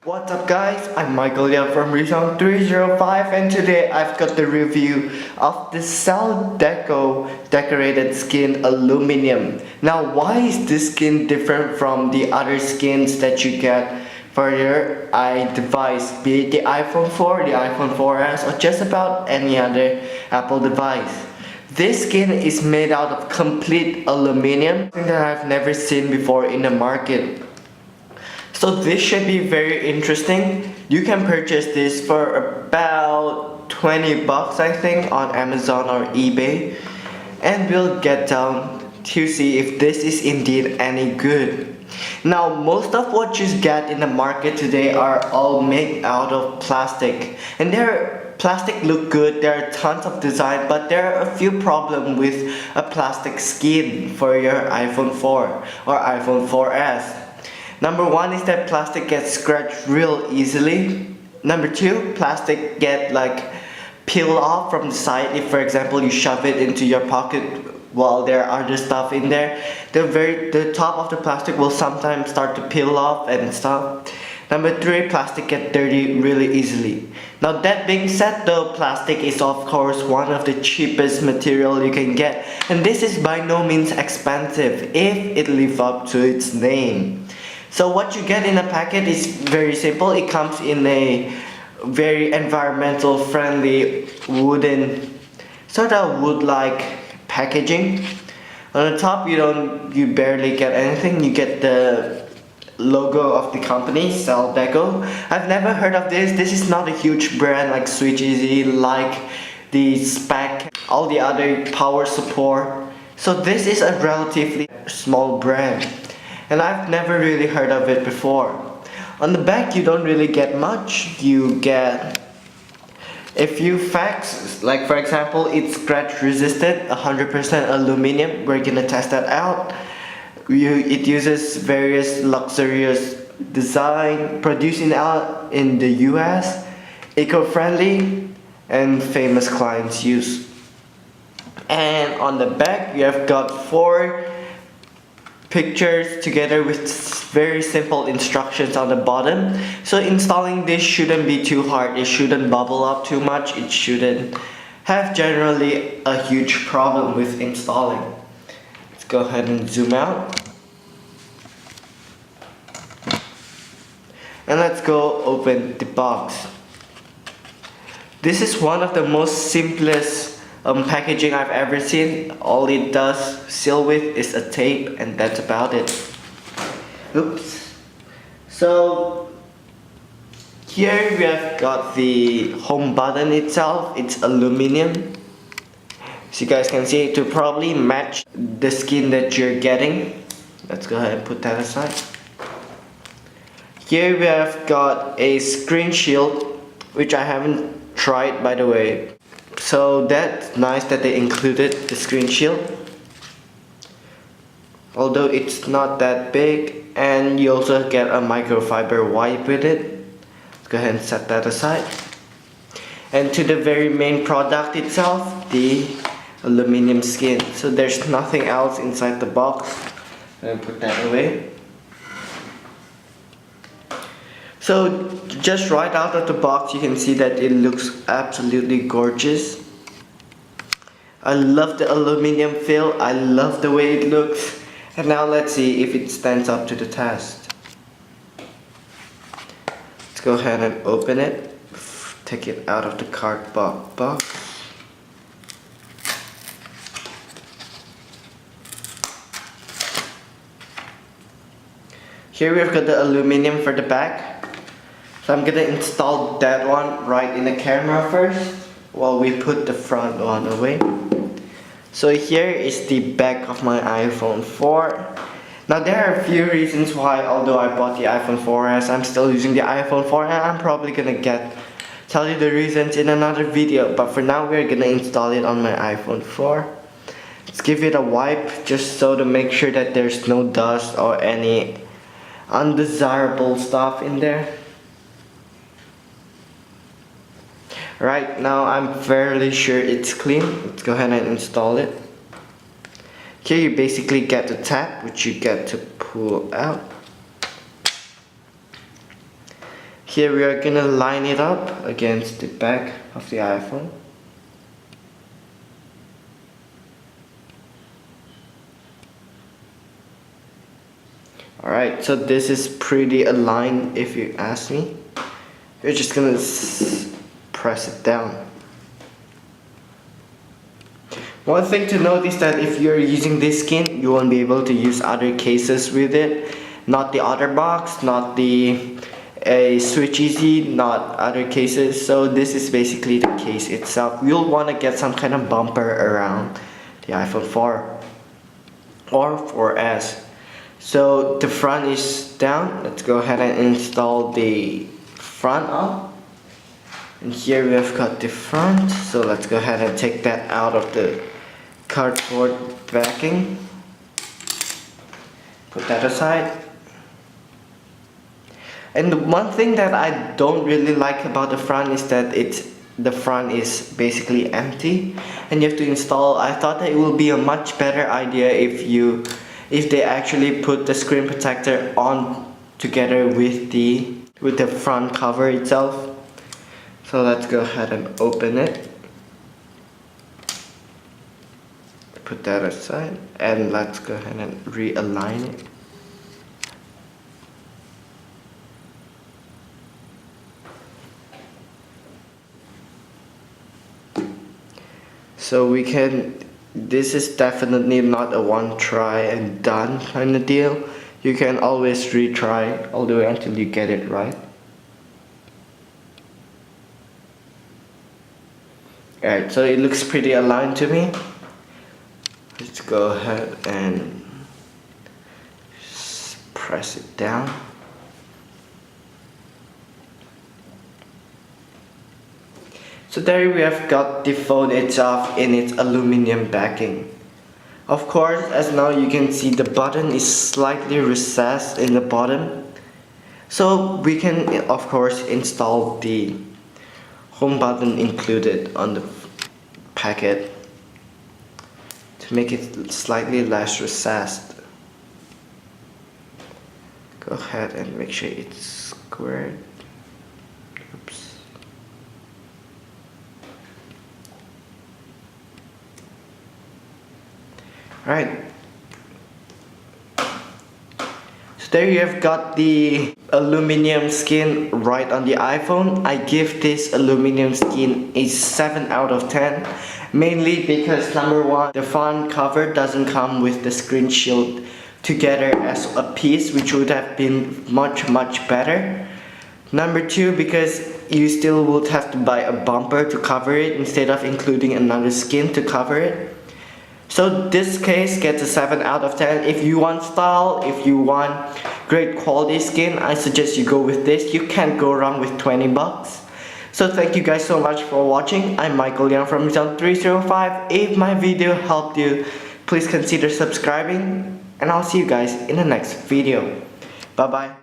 What's up guys, I'm Michael here from Rizon 305 and today I've got the review of the CellDeco Decorated Skin Aluminum. Now why is this skin different from the other skins that you get for your device, be it the iPhone 4, the iPhone 4S or just about any other Apple device? This skin is made out of complete aluminum, something that I've never seen before in the market. So this should be very interesting. You can purchase this for about 20 bucks I think on Amazon or eBay, and we'll get down to see if this is indeed any good. Now most of what you get in the market today are all made out of plastic, and their plastic look good, there are tons of design, but there are a few problems with a plastic skin for your iPhone 4 or iPhone 4S. Number one is that plastic gets scratched real easily. Number two, plastic get peel off from the side if for example you shove it into your pocket while there are other stuff in there. The top of the plastic will sometimes start to peel off and stuff. Number three, plastic get dirty really easily. Now that being said though, plastic is of course one of the cheapest material you can get, and this is by no means expensive if it lives up to its name. So what you get in a packet is very simple. It comes in a very environmental friendly wooden, sort of wood-like packaging. On the top you barely get anything. You get the logo of the company, CellDeco. I've never heard of this. This is not a huge brand like Switch Easy, like the Spec, all the other power support. So this is a relatively small brand, and I've never really heard of it before. On the back you don't really get much. You get a few facts, like for example it's scratch resistant, 100% aluminum. We're gonna test that out. It uses various luxurious design, producing out in the US, eco-friendly, and famous clients use. And on the back you have got 4 pictures together with very simple instructions on the bottom. So installing this shouldn't be too hard. It shouldn't bubble up too much. It shouldn't have generally a huge problem with installing. Let's go ahead and zoom out. And let's go open the box. This is one of the most simplest packaging I've ever seen. All it does seal with is a tape, and that's about it. Oops. So here we have got the home button itself. It's aluminum, so you guys can see to probably match the skin that you're getting. Let's go ahead and put that aside. Here we have got a screen shield, which I haven't tried by the way. So that's nice that they included the screen shield, although it's not that big, and you also get a microfiber wipe with it. Let's go ahead and set that aside. And to the very main product itself, the aluminum skin. So there's nothing else inside the box. And put that away. So just right out of the box you can see that it looks absolutely gorgeous. I love the aluminum feel, I love the way it looks. And now let's see if it stands up to the test. Let's go ahead and open it. Take it out of the cardboard box. Here we've got the aluminum for the back. So I'm gonna install that one right in the camera first while we put the front one away. So here is the back of my iPhone 4. Now there are a few reasons why, although I bought the iPhone 4S, I'm still using the iPhone 4, and I'm probably gonna tell you the reasons in another video. But for now we're gonna install it on my iPhone 4. Let's give it a wipe just so to make sure that there's no dust or any undesirable stuff in there. Right now I'm fairly sure it's clean. Let's go ahead and install it. Here you basically get the tab, which you get to pull out. Here we are gonna line it up against the back of the iPhone. Alright, so this is pretty aligned if you ask me. You're just gonna press it down. One thing to note is that if you're using this skin, you won't be able to use other cases with it. Not the other box, not the Switch Easy, not other cases. So this is basically the case itself. You'll want to get some kind of bumper around the iPhone 4 or 4S. So the front is down. Let's go ahead and install the front up. And here we have got the front. So let's go ahead and take that out of the cardboard backing. Put that aside. And the one thing that I don't really like about the front is that the front is basically empty and you have to install. I thought that it would be a much better idea if they actually put the screen protector on together with the front cover itself. So let's go ahead and open it. Put that aside and let's go ahead and realign it. So this is definitely not a one try and done kind of deal. You can always retry all the way until you get it right. Alright, so it looks pretty aligned to me. Let's go ahead and just press it down. So there we have got the phone itself in its aluminum backing. Of course, as now you can see, the button is slightly recessed in the bottom. So we can of course install the home button included on the packet to make it slightly less recessed. Go ahead and make sure it's squared. Oops. Alright. So there you have got the aluminum skin right on the iPhone. I give this aluminum skin a 7 out of 10. Mainly because number one, the front cover doesn't come with the screen shield together as a piece, which would have been much better. Number two, because you still would have to buy a bumper to cover it instead of including another skin to cover it. So this case gets a 7 out of 10. If you want style, if you want great quality skin, I suggest you go with this. You can't go wrong with 20 bucks. So thank you guys so much for watching. I'm Michael Yang from Zone305. If my video helped you, please consider subscribing. And I'll see you guys in the next video. Bye bye.